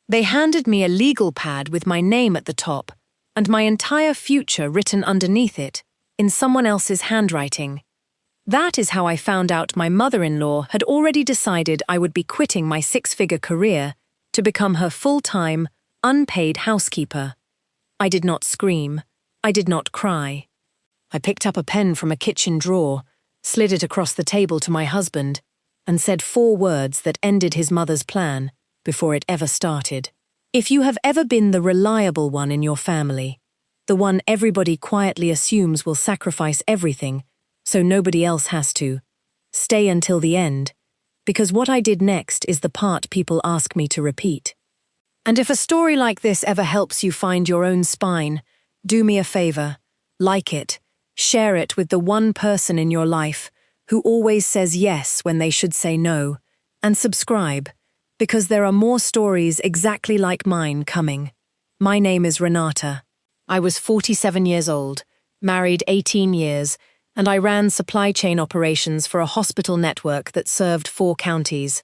They handed me a legal pad with my name at the top and my entire future written underneath it, in someone else's handwriting. That is how I found out my mother-in-law had already decided I would be quitting my six-figure career to become her full-time, unpaid housekeeper. I did not scream. I did not cry. I picked up a pen from a kitchen drawer, slid it across the table to my husband, and said 4 words that ended his mother's plan before it ever started. If you have ever been the reliable one in your family, the one everybody quietly assumes will sacrifice everything so nobody else has to, stay until the end, because what I did next is the part people ask me to repeat. And if a story like this ever helps you find your own spine, do me a favor, like it, share it with the one person in your life who always says yes when they should say no, and subscribe, because there are more stories exactly like mine coming. My name is Renata. I was 47 years old, married 18 years, and I ran supply chain operations for a hospital network that served 4 counties.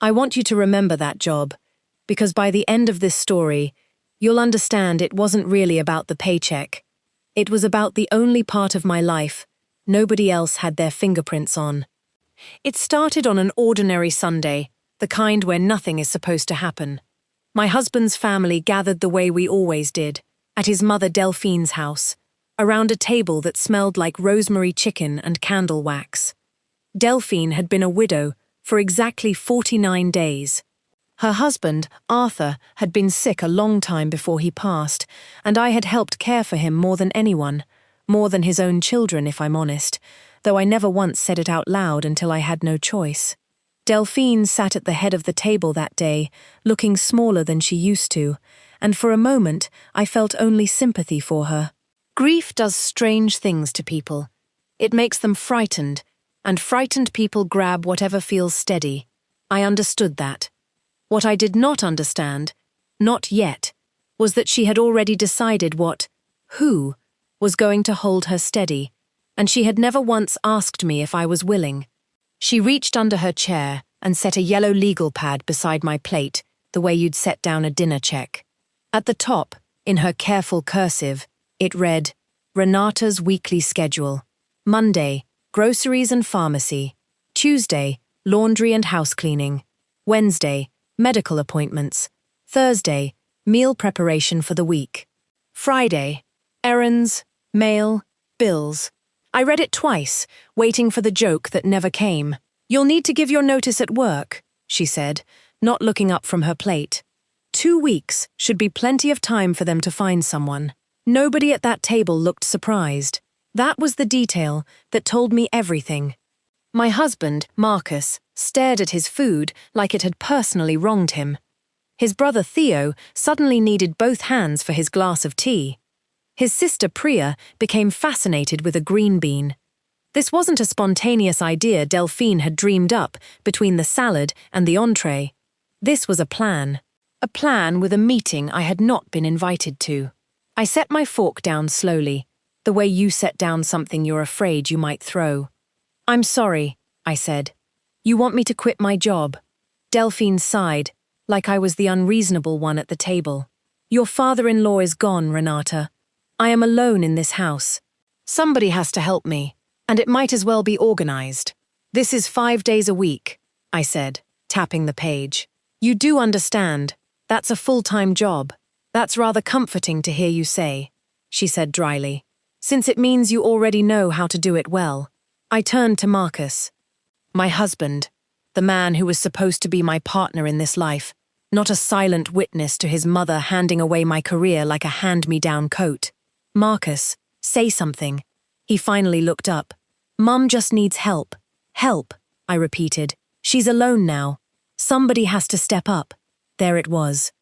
I want you to remember that job, because by the end of this story, you'll understand it wasn't really about the paycheck. It was about the only part of my life nobody else had their fingerprints on. It started on an ordinary Sunday, the kind where nothing is supposed to happen. My husband's family gathered the way we always did, at his mother Delphine's house, around a table that smelled like rosemary chicken and candle wax. Delphine had been a widow for exactly 49 days. Her husband, Arthur, had been sick a long time before he passed, and I had helped care for him more than anyone, more than his own children, if I'm honest, though I never once said it out loud until I had no choice. Delphine sat at the head of the table that day, looking smaller than she used to, and for a moment I felt only sympathy for her. Grief does strange things to people. It makes them frightened, and frightened people grab whatever feels steady. I understood that. What I did not understand, not yet, was that she had already decided who, was going to hold her steady, and she had never once asked me if I was willing. She reached under her chair and set a yellow legal pad beside my plate, the way you'd set down a dinner check. At the top, in her careful cursive, it read, Renata's weekly schedule. Monday, groceries and pharmacy. Tuesday, laundry and house cleaning. Wednesday, medical appointments. Thursday, meal preparation for the week. Friday, errands, mail, bills. I read it twice, waiting for the joke that never came. You'll need to give your notice at work, she said, not looking up from her plate. 2 weeks should be plenty of time for them to find someone. Nobody at that table looked surprised. That was the detail that told me everything. My husband, Marcus, stared at his food like it had personally wronged him. His brother Theo suddenly needed both hands for his glass of tea. His sister Priya became fascinated with a green bean. This wasn't a spontaneous idea Delphine had dreamed up between the salad and the entree. This was a plan with a meeting I had not been invited to. I set my fork down slowly, the way you set down something you're afraid you might throw. I'm sorry, I said. You want me to quit my job? Delphine sighed, like I was the unreasonable one at the table. Your father-in-law is gone, Renata. I am alone in this house. Somebody has to help me, and it might as well be organized. This is 5 days a week, I said, tapping the page. You do understand. That's a full-time job. That's rather comforting to hear you say, she said dryly, since it means you already know how to do it well. I turned to Marcus. My husband, the man who was supposed to be my partner in this life, not a silent witness to his mother handing away my career like a hand-me-down coat. Marcus, say something. He finally looked up. Mum just needs help. Help, I repeated. She's alone now. Somebody has to step up. There it was.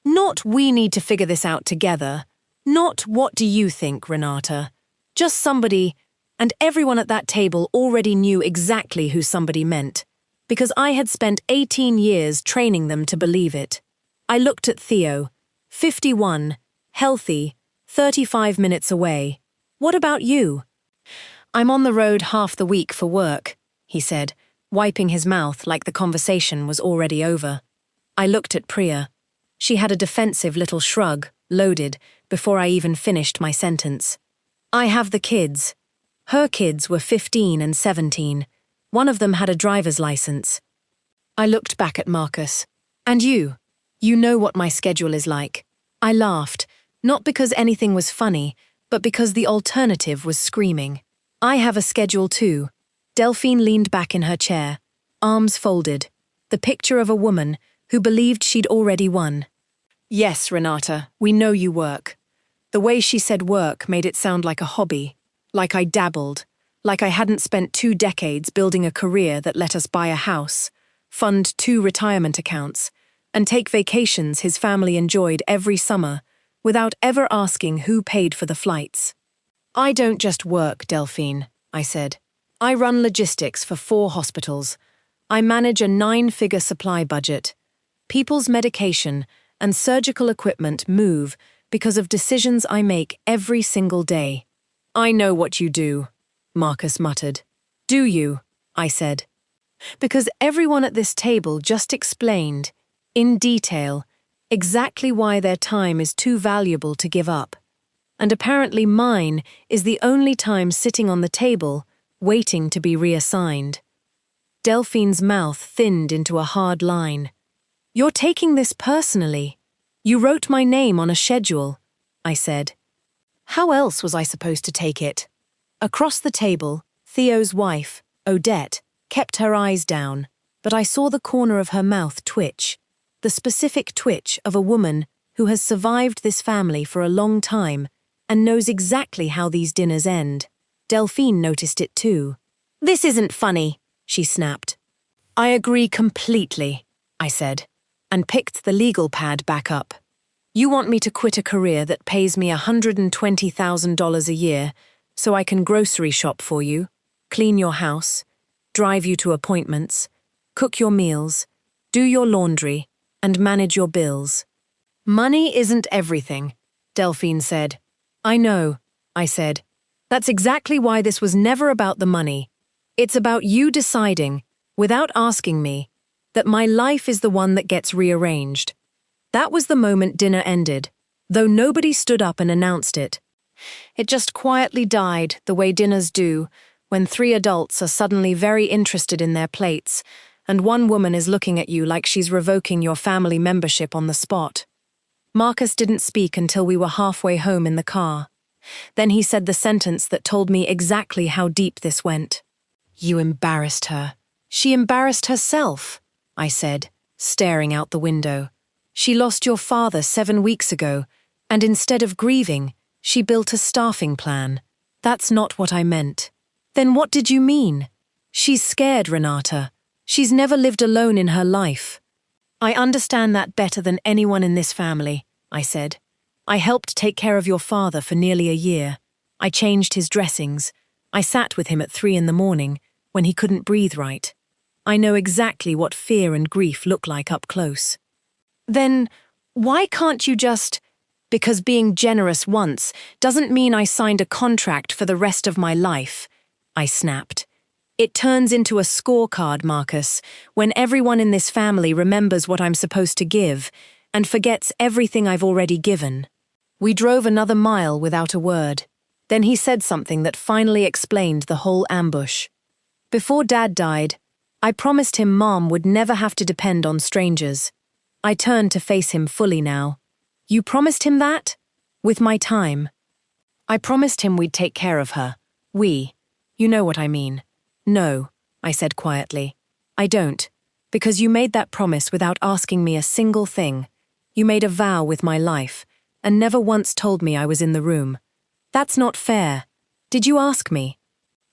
Not we need to figure this out together. Not what do you think, Renata. Just somebody, and everyone at that table already knew exactly who somebody meant, because I had spent 18 years training them to believe it. I looked at Theo, 51, healthy, 35 minutes away. What about you? I'm on the road half the week for work, he said, wiping his mouth like the conversation was already over. I looked at Priya. She had a defensive little shrug, loaded, before I even finished my sentence. I have the kids. Her kids were 15 and 17. One of them had a driver's license. I looked back at Marcus. And you? You know what my schedule is like. I laughed, not because anything was funny, but because the alternative was screaming. I have a schedule too. Delphine leaned back in her chair, arms folded, the picture of a woman who believed she'd already won. Yes, Renata, we know you work. The way she said work made it sound like a hobby, like I dabbled, like I hadn't spent 2 decades building a career that let us buy a house, fund 2 retirement accounts, and take vacations his family enjoyed every summer without ever asking who paid for the flights. I don't just work, Delphine, I said. I run logistics for 4 hospitals. I manage a 9-figure supply budget. People's medication and surgical equipment move because of decisions I make every single day. I know what you do, Marcus muttered. Do you? I said. Because everyone at this table just explained, in detail, exactly why their time is too valuable to give up. And apparently mine is the only time sitting on the table, waiting to be reassigned. Delphine's mouth thinned into a hard line. You're taking this personally. You wrote my name on a schedule, I said. How else was I supposed to take it? Across the table, Theo's wife, Odette, kept her eyes down, but I saw the corner of her mouth twitch, the specific twitch of a woman who has survived this family for a long time and knows exactly how these dinners end. Delphine noticed it too. This isn't funny, she snapped. I agree completely, I said, and picked the legal pad back up. You want me to quit a career that pays me $120,000 a year so I can grocery shop for you, clean your house, drive you to appointments, cook your meals, do your laundry, and manage your bills. Money isn't everything, Delphine said. I know, I said. That's exactly why this was never about the money. It's about you deciding, without asking me, that my life is the one that gets rearranged. That was the moment dinner ended, though nobody stood up and announced it. It just quietly died the way dinners do, when 3 adults are suddenly very interested in their plates, and one woman is looking at you like she's revoking your family membership on the spot. Marcus didn't speak until we were halfway home in the car. Then he said the sentence that told me exactly how deep this went. You embarrassed her. She embarrassed herself, I said, staring out the window. She lost your father 7 weeks ago, and instead of grieving, she built a staffing plan. That's not what I meant. Then what did you mean? She's scared, Renata. She's never lived alone in her life. I understand that better than anyone in this family, I said. I helped take care of your father for nearly a year. I changed his dressings. I sat with him at 3 in the morning when he couldn't breathe right. I know exactly what fear and grief look like up close. Then why can't you just... Because being generous once doesn't mean I signed a contract for the rest of my life, I snapped. It turns into a scorecard, Marcus, when everyone in this family remembers what I'm supposed to give and forgets everything I've already given. We drove another mile without a word. Then he said something that finally explained the whole ambush. Before Dad died, I promised him Mom would never have to depend on strangers. I turned to face him fully now. You promised him that? With my time. I promised him we'd take care of her. We. You know what I mean. No, I said quietly. I don't. Because you made that promise without asking me a single thing. You made a vow with my life, and never once told me I was in the room. That's not fair. Did you ask me?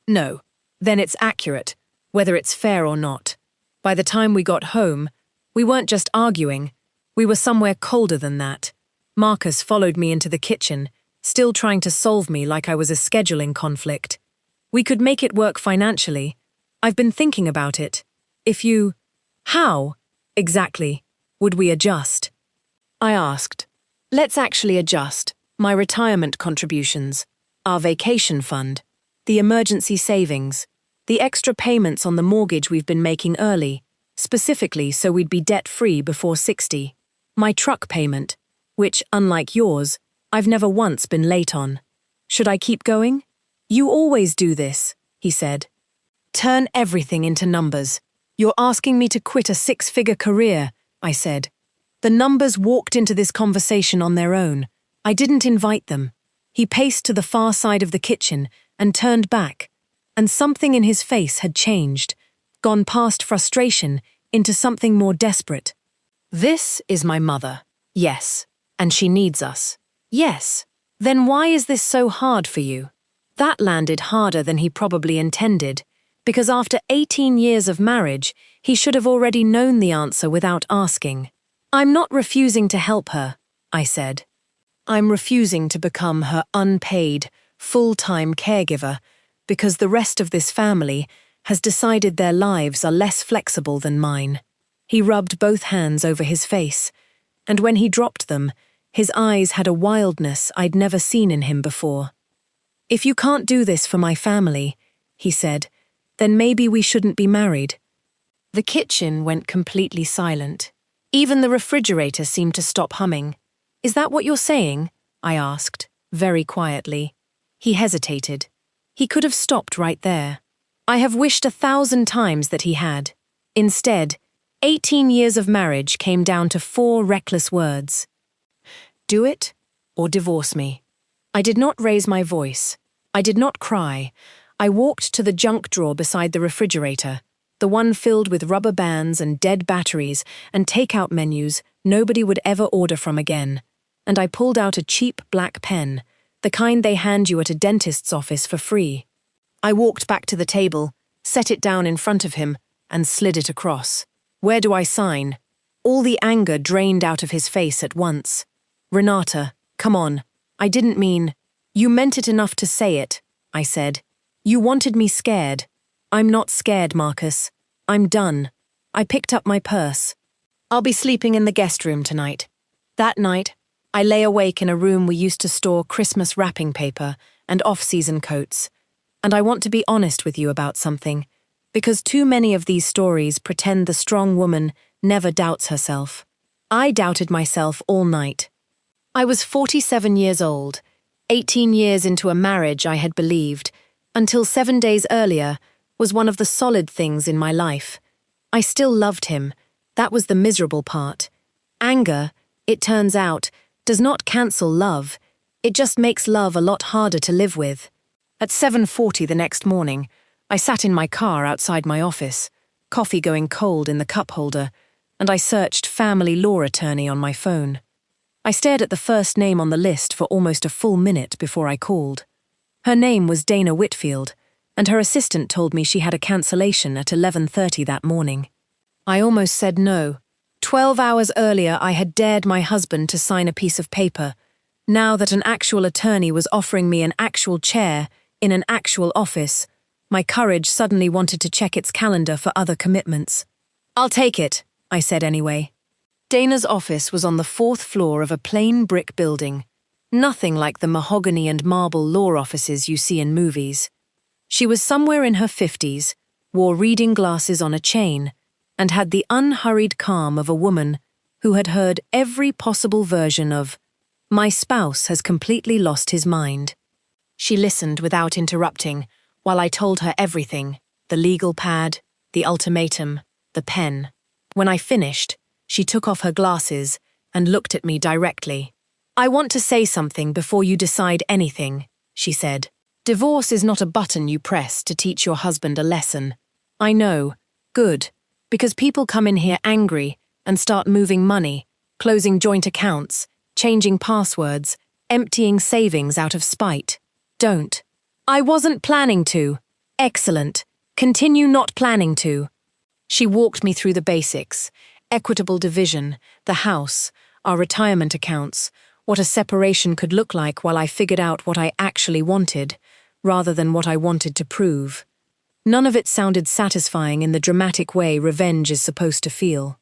No. Then it's accurate, whether it's fair or not. By the time we got home, we weren't just arguing. We were somewhere colder than that. Marcus followed me into the kitchen, still trying to solve me like I was a scheduling conflict. We could make it work financially. I've been thinking about it. If you... How, exactly, would we adjust? I asked. Let's actually adjust. My retirement contributions, our vacation fund, the emergency savings, the extra payments on the mortgage we've been making early, specifically so we'd be debt-free before 60. My truck payment, which, unlike yours, I've never once been late on. Should I keep going? You always do this, he said. Turn everything into numbers. You're asking me to quit a six-figure career, I said. The numbers walked into this conversation on their own. I didn't invite them. He paced to the far side of the kitchen and turned back, and something in his face had changed, gone past frustration into something more desperate. This is my mother. Yes. And she needs us. Yes. Then why is this so hard for you? That landed harder than he probably intended, because after 18 years of marriage, he should have already known the answer without asking. I'm not refusing to help her, I said. I'm refusing to become her unpaid, full-time caregiver because the rest of this family has decided their lives are less flexible than mine. He rubbed both hands over his face, and when he dropped them, his eyes had a wildness I'd never seen in him before. If you can't do this for my family, he said, then maybe we shouldn't be married. The kitchen went completely silent. Even the refrigerator seemed to stop humming. Is that what you're saying? I asked, very quietly. He hesitated. He could have stopped right there. I have wished 1,000 times that he had. Instead, 18 years of marriage came down to 4 reckless words. Do it or divorce me. I did not raise my voice. I did not cry. I walked to the junk drawer beside the refrigerator, the one filled with rubber bands and dead batteries and takeout menus nobody would ever order from again, and I pulled out a cheap black pen, the kind they hand you at a dentist's office for free. I walked back to the table, set it down in front of him, and slid it across. Where do I sign? All the anger drained out of his face at once. Renata, come on. I didn't mean. You meant it enough to say it, I said. You wanted me scared. I'm not scared, Marcus. I'm done. I picked up my purse. I'll be sleeping in the guest room tonight. That night, I lay awake in a room we used to store Christmas wrapping paper and off-season coats. And I want to be honest with you about something, because too many of these stories pretend the strong woman never doubts herself. I doubted myself all night. I was 47 years old, 18 years into a marriage I had believed, until 7 days earlier, was one of the solid things in my life. I still loved him. That was the miserable part. Anger, it turns out, does not cancel love. It just makes love a lot harder to live with. At 7:40 the next morning, I sat in my car outside my office, coffee going cold in the cup holder, and I searched family law attorney on my phone. I stared at the first name on the list for almost a full minute before I called. Her name was Dana Whitfield, and her assistant told me she had a cancellation at 11:30 that morning. I almost said no. 12 hours earlier I had dared my husband to sign a piece of paper. Now that an actual attorney was offering me an actual chair in an actual office, my courage suddenly wanted to check its calendar for other commitments. I'll take it, I said anyway. Dana's office was on the 4th floor of a plain brick building, nothing like the mahogany and marble law offices you see in movies. She was somewhere in her 50s, wore reading glasses on a chain, and had the unhurried calm of a woman who had heard every possible version of, "My spouse has completely lost his mind." She listened without interrupting while I told her everything, the legal pad, the ultimatum, the pen. When I finished, she took off her glasses and looked at me directly. "I want to say something before you decide anything," she said. "Divorce is not a button you press to teach your husband a lesson. I know, good, because people come in here angry and start moving money, closing joint accounts, changing passwords, emptying savings out of spite. Don't. I wasn't planning to. Excellent. Continue not planning to." She walked me through the basics: equitable division, the house, our retirement accounts, what a separation could look like while I figured out what I actually wanted, rather than what I wanted to prove. None of it sounded satisfying in the dramatic way revenge is supposed to feel.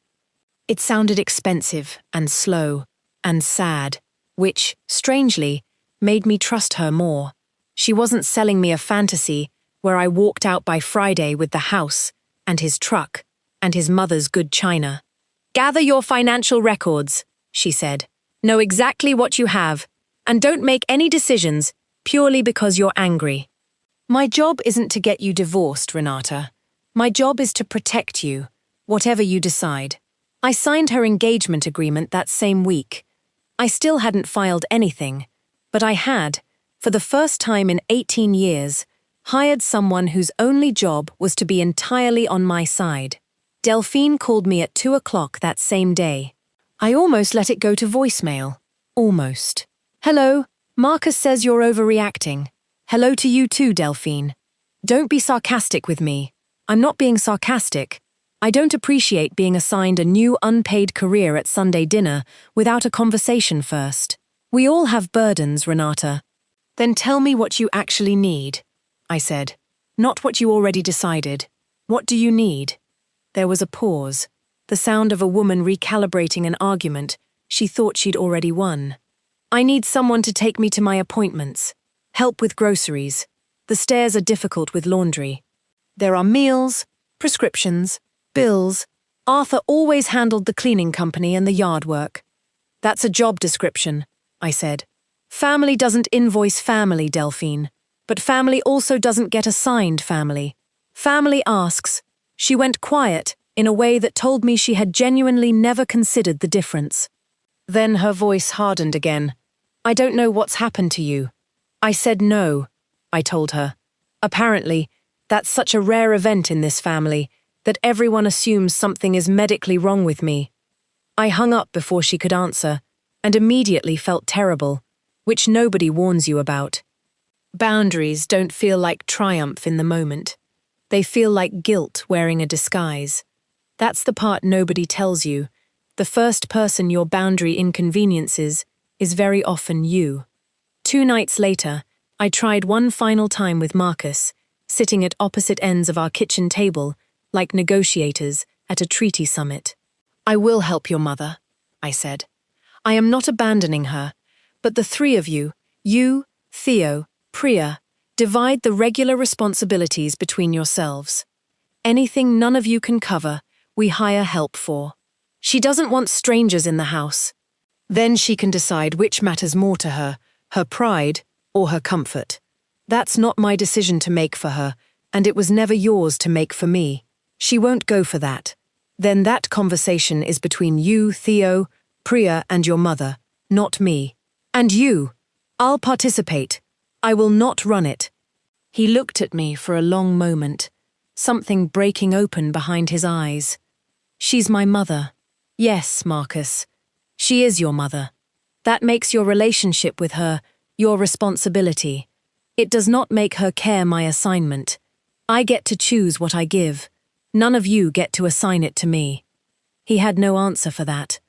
It sounded expensive and slow and sad, which, strangely, made me trust her more. She wasn't selling me a fantasy where I walked out by Friday with the house and his truck and his mother's good china. "Gather your financial records," she said. Know exactly what you have, and don't make any decisions purely because you're angry. My job isn't to get you divorced, Renata. My job is to protect you, whatever you decide. I signed her engagement agreement that same week. I still hadn't filed anything, but I had, for the first time in 18 years, hired someone whose only job was to be entirely on my side. Delphine called me at 2 o'clock that same day. I almost let it go to voicemail. Almost. Hello, Marcus says you're overreacting. Hello to you too, Delphine. Don't be sarcastic with me. I'm not being sarcastic. I don't appreciate being assigned a new unpaid career at Sunday dinner without a conversation first. We all have burdens, Renata. Then tell me what you actually need, I said. Not what you already decided. What do you need? There was a pause, the sound of a woman recalibrating an argument she thought she'd already won. I need someone to take me to my appointments. Help with groceries. The stairs are difficult with laundry. There are meals, prescriptions, bills. Arthur always handled the cleaning company and the yard work. That's a job description, I said. Family doesn't invoice family, Delphine. But family also doesn't get assigned family. Family asks. She went quiet in a way that told me she had genuinely never considered the difference. Then her voice hardened again. I don't know what's happened to you. I said no, I told her. Apparently, that's such a rare event in this family that everyone assumes something is medically wrong with me. I hung up before she could answer and immediately felt terrible, which nobody warns you about. Boundaries don't feel like triumph in the moment. They feel like guilt wearing a disguise. That's the part nobody tells you. The first person your boundary inconveniences is very often you. 2 nights later, I tried one final time with Marcus, sitting at opposite ends of our kitchen table, like negotiators at a treaty summit. I will help your mother, I said. I am not abandoning her, but the 3 of you, Theo, Priya, divide the regular responsibilities between yourselves. Anything none of you can cover, we hire help for. She doesn't want strangers in the house. Then she can decide which matters more to her, her pride or her comfort. That's not my decision to make for her, and it was never yours to make for me. She won't go for that. Then that conversation is between you, Theo, Priya, and your mother, not me. And you. I'll participate. I will not run it. He looked at me for a long moment, something breaking open behind his eyes. She's my mother. Yes, Marcus. She is your mother. That makes your relationship with her your responsibility. It does not make her care my assignment. I get to choose what I give. None of you get to assign it to me. He had no answer for that.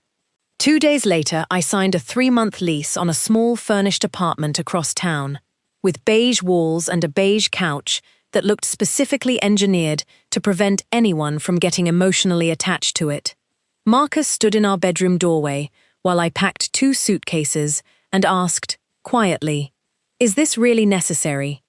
2 days later, I signed a 3-month lease on a small furnished apartment across town, with beige walls and a beige couch that looked specifically engineered to prevent anyone from getting emotionally attached to it. Marcus stood in our bedroom doorway while I packed 2 suitcases and asked, quietly, "Is this really necessary?"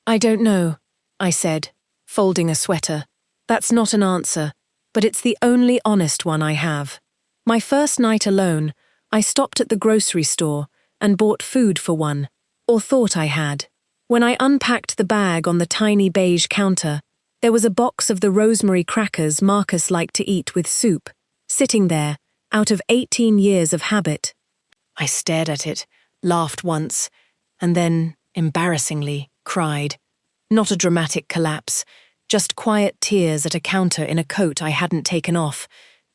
"I don't know," I said, folding a sweater. "That's not an answer, but it's the only honest one I have." My first night alone, I stopped at the grocery store and bought food for one, or thought I had. When I unpacked the bag on the tiny beige counter, there was a box of the rosemary crackers Marcus liked to eat with soup, sitting there, out of 18 years of habit. I stared at it, laughed once, and then, embarrassingly, cried. Not a dramatic collapse, just quiet tears at a counter in a coat I hadn't taken off,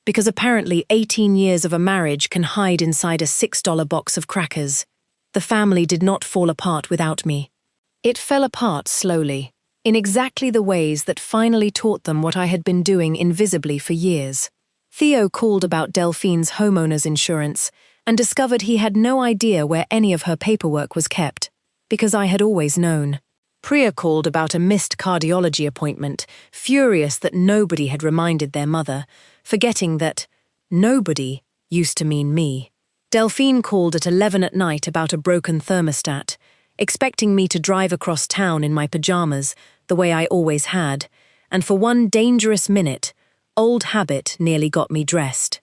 because apparently 18 years of a marriage can hide inside a $6 box of crackers. The family did not fall apart without me. It fell apart slowly, in exactly the ways that finally taught them what I had been doing invisibly for years. Theo called about Delphine's homeowner's insurance and discovered he had no idea where any of her paperwork was kept, because I had always known. Priya called about a missed cardiology appointment, furious that nobody had reminded their mother, forgetting that nobody used to mean me. Delphine called at 11 at night about a broken thermostat, expecting me to drive across town in my pajamas, the way I always had, and for one dangerous minute, old habit nearly got me dressed.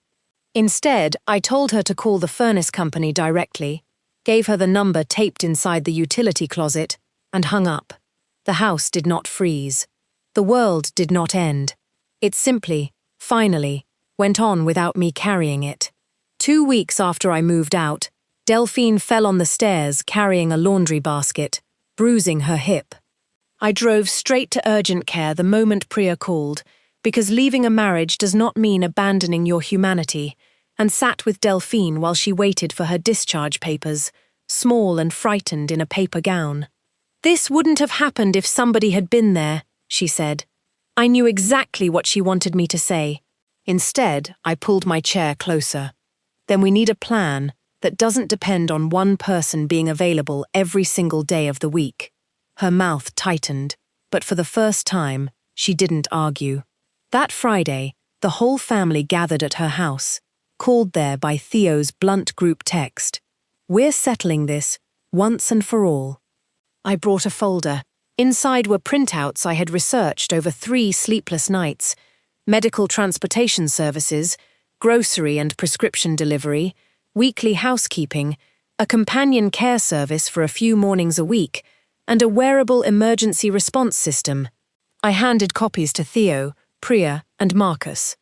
Instead, I told her to call the furnace company directly, gave her the number taped inside the utility closet, and hung up. The house did not freeze. The world did not end. It simply, finally, went on without me carrying it. 2 weeks after I moved out, Delphine fell on the stairs carrying a laundry basket, bruising her hip. I drove straight to urgent care the moment Priya called, because leaving a marriage does not mean abandoning your humanity, and sat with Delphine while she waited for her discharge papers, small and frightened in a paper gown. "This wouldn't have happened if somebody had been there," she said. I knew exactly what she wanted me to say. Instead, I pulled my chair closer. "Then we need a plan that doesn't depend on one person being available every single day of the week." Her mouth tightened, but for the first time, she didn't argue. That Friday, the whole family gathered at her house, called there by Theo's blunt group text. "We're settling this, once and for all." I brought a folder. Inside were printouts I had researched over 3 sleepless nights: medical transportation services, grocery and prescription delivery, weekly housekeeping, a companion care service for a few mornings a week, and a wearable emergency response system. I handed copies to Theo, Priya, and Marcus.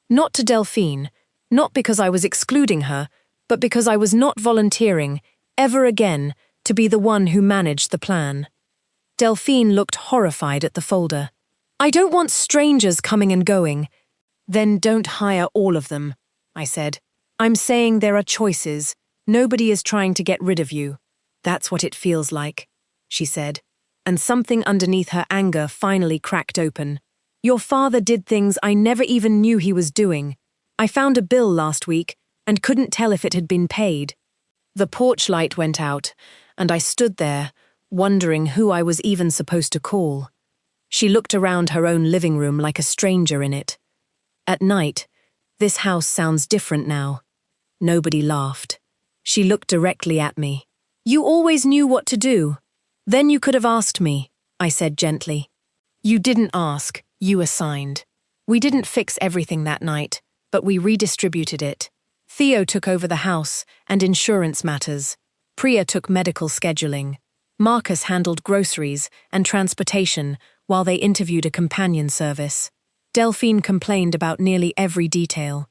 Not to Delphine, not because I was excluding her, but because I was not volunteering, ever again, to be the one who managed the plan. Delphine looked horrified at the folder. "I don't want strangers coming and going." "Then don't hire all of them," I said. "I'm saying there are choices. Nobody is trying to get rid of you." "That's what it feels like," she said, and something underneath her anger finally cracked open. "Your father did things I never even knew he was doing. I found a bill last week and couldn't tell if it had been paid." The porch light went out, and I stood there, wondering who I was even supposed to call. She looked around her own living room like a stranger in it. At night, "This house sounds different now." Nobody laughed. She looked directly at me. "You always knew what to do. Then you could have asked me," I said gently. "You didn't ask, you assigned. We didn't fix everything that night, but we redistributed it. Theo took over the house and insurance matters. Priya took medical scheduling. Marcus handled groceries and transportation while they interviewed a companion service. Delphine complained about nearly every detail.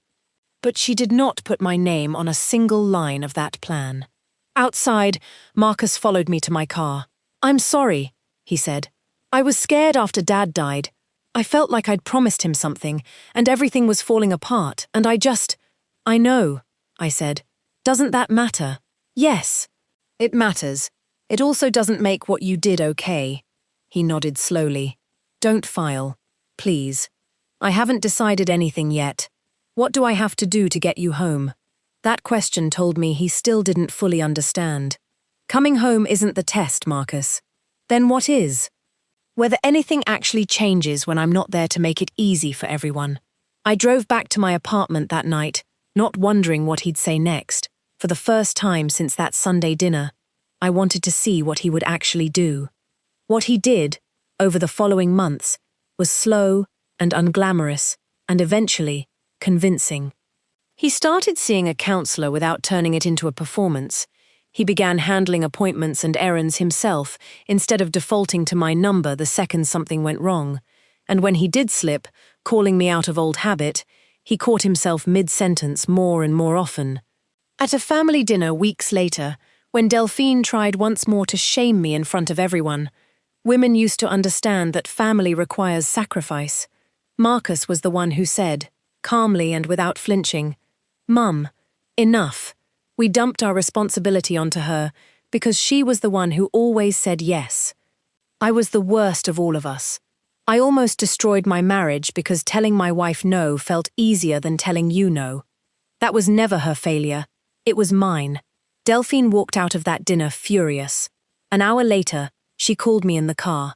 But she did not put my name on a single line of that plan. Outside, Marcus followed me to my car. "I'm sorry," he said. "I was scared after Dad died. I felt like I'd promised him something, and everything was falling apart, and I know," I said. "Doesn't that matter?" "Yes, it matters. It also doesn't make what you did okay." He nodded slowly. "Don't file, please. I haven't decided anything yet. What do I have to do to get you home?" That question told me he still didn't fully understand. "Coming home isn't the test, Marcus." "Then what is?" "Whether anything actually changes when I'm not there to make it easy for everyone." I drove back to my apartment that night, not wondering what he'd say next. For the first time since that Sunday dinner, I wanted to see what he would actually do. What he did, over the following months, was slow and unglamorous, and eventually, convincing. He started seeing a counselor without turning it into a performance. He began handling appointments and errands himself instead of defaulting to my number the second something went wrong. And when he did slip, calling me out of old habit, he caught himself mid-sentence more and more often. At a family dinner weeks later, when Delphine tried once more to shame me in front of everyone, women used to understand that family requires sacrifice. Marcus was the one who said, calmly and without flinching, "Mum, enough." We dumped our responsibility onto her because she was the one who always said yes. I was the worst of all of us. I almost destroyed my marriage because telling my wife no felt easier than telling you no. That was never her failure. It was mine. Delphine walked out of that dinner furious. An hour later, she called me in the car.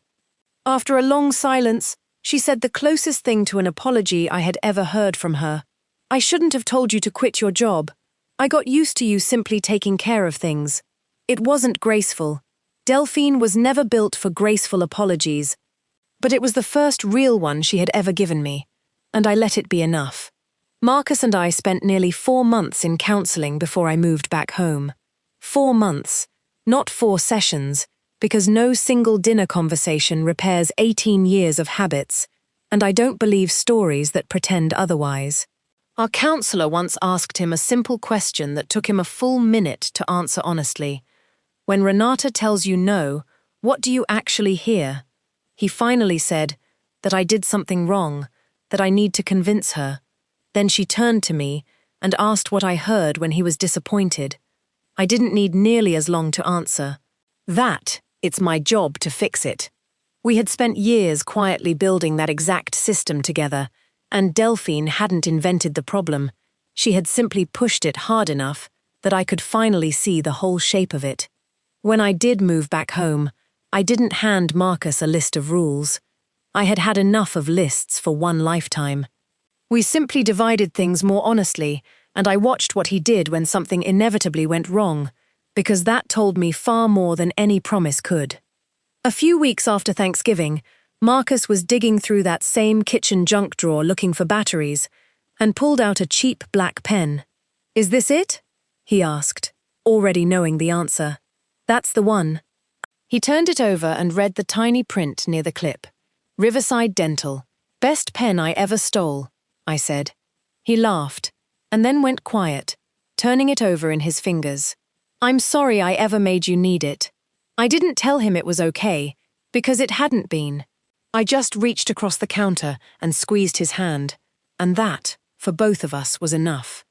After a long silence, she said the closest thing to an apology I had ever heard from her. "I shouldn't have told you to quit your job. I got used to you simply taking care of things. It wasn't graceful." Delphine was never built for graceful apologies, but it was the first real one she had ever given me, and I let it be enough. Marcus and I spent nearly 4 months in counseling before I moved back home. 4 months, not 4 sessions, because no single dinner conversation repairs 18 years of habits, and I don't believe stories that pretend otherwise. Our counselor once asked him a simple question that took him a full minute to answer honestly. When Renata tells you no, what do you actually hear? He finally said that I did something wrong, that I need to convince her. Then she turned to me and asked what I heard when he was disappointed. I didn't need nearly as long to answer. It's my job to fix it. We had spent years quietly building that exact system together, and Delphine hadn't invented the problem. She had simply pushed it hard enough that I could finally see the whole shape of it. When I did move back home, I didn't hand Marcus a list of rules. I had had enough of lists for one lifetime. We simply divided things more honestly, and I watched what he did when something inevitably went wrong, because that told me far more than any promise could. A few weeks after Thanksgiving, Marcus was digging through that same kitchen junk drawer looking for batteries, and pulled out a cheap black pen. "Is this it?" he asked, already knowing the answer. "That's the one." He turned it over and read the tiny print near the clip. "Riverside Dental. Best pen I ever stole," I said. He laughed, and then went quiet, turning it over in his fingers. "I'm sorry I ever made you need it." I didn't tell him it was okay, because it hadn't been. I just reached across the counter and squeezed his hand, and that, for both of us, was enough.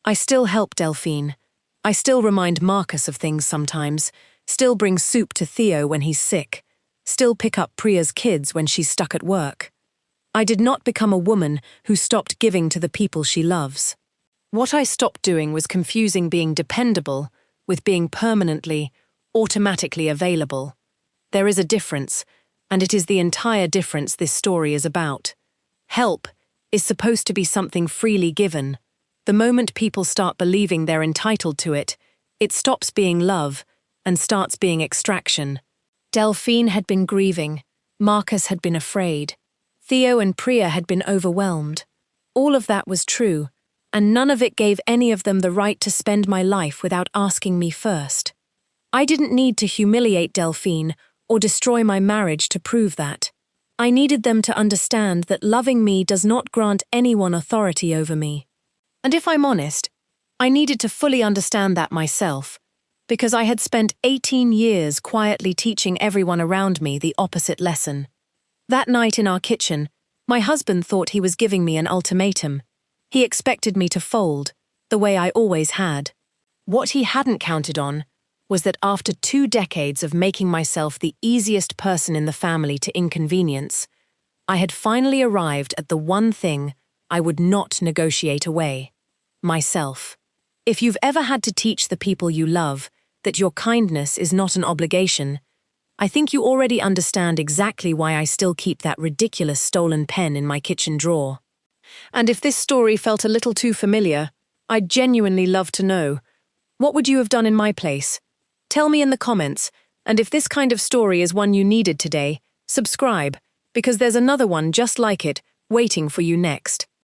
I still help Delphine. I still remind Marcus of things sometimes, still bring soup to Theo when he's sick, still pick up Priya's kids when she's stuck at work. I did not become a woman who stopped giving to the people she loves. What I stopped doing was confusing being dependable with being permanently, automatically available. There is a difference, and it is the entire difference this story is about. Help is supposed to be something freely given. The moment people start believing they're entitled to it, it stops being love and starts being extraction. Delphine had been grieving. Marcus had been afraid. Theo and Priya had been overwhelmed. All of that was true, and none of it gave any of them the right to spend my life without asking me first. I didn't need to humiliate Delphine or destroy my marriage to prove that. I needed them to understand that loving me does not grant anyone authority over me. And if I'm honest, I needed to fully understand that myself, because I had spent 18 years quietly teaching everyone around me the opposite lesson. That night in our kitchen, my husband thought he was giving me an ultimatum. He expected me to fold, the way I always had. What he hadn't counted on was that after 2 decades of making myself the easiest person in the family to inconvenience, I had finally arrived at the one thing I would not negotiate away: myself. If you've ever had to teach the people you love that your kindness is not an obligation, I think you already understand exactly why I still keep that ridiculous stolen pen in my kitchen drawer. And if this story felt a little too familiar, I'd genuinely love to know. What would you have done in my place? Tell me in the comments, and if this kind of story is one you needed today, subscribe, because there's another one just like it waiting for you next.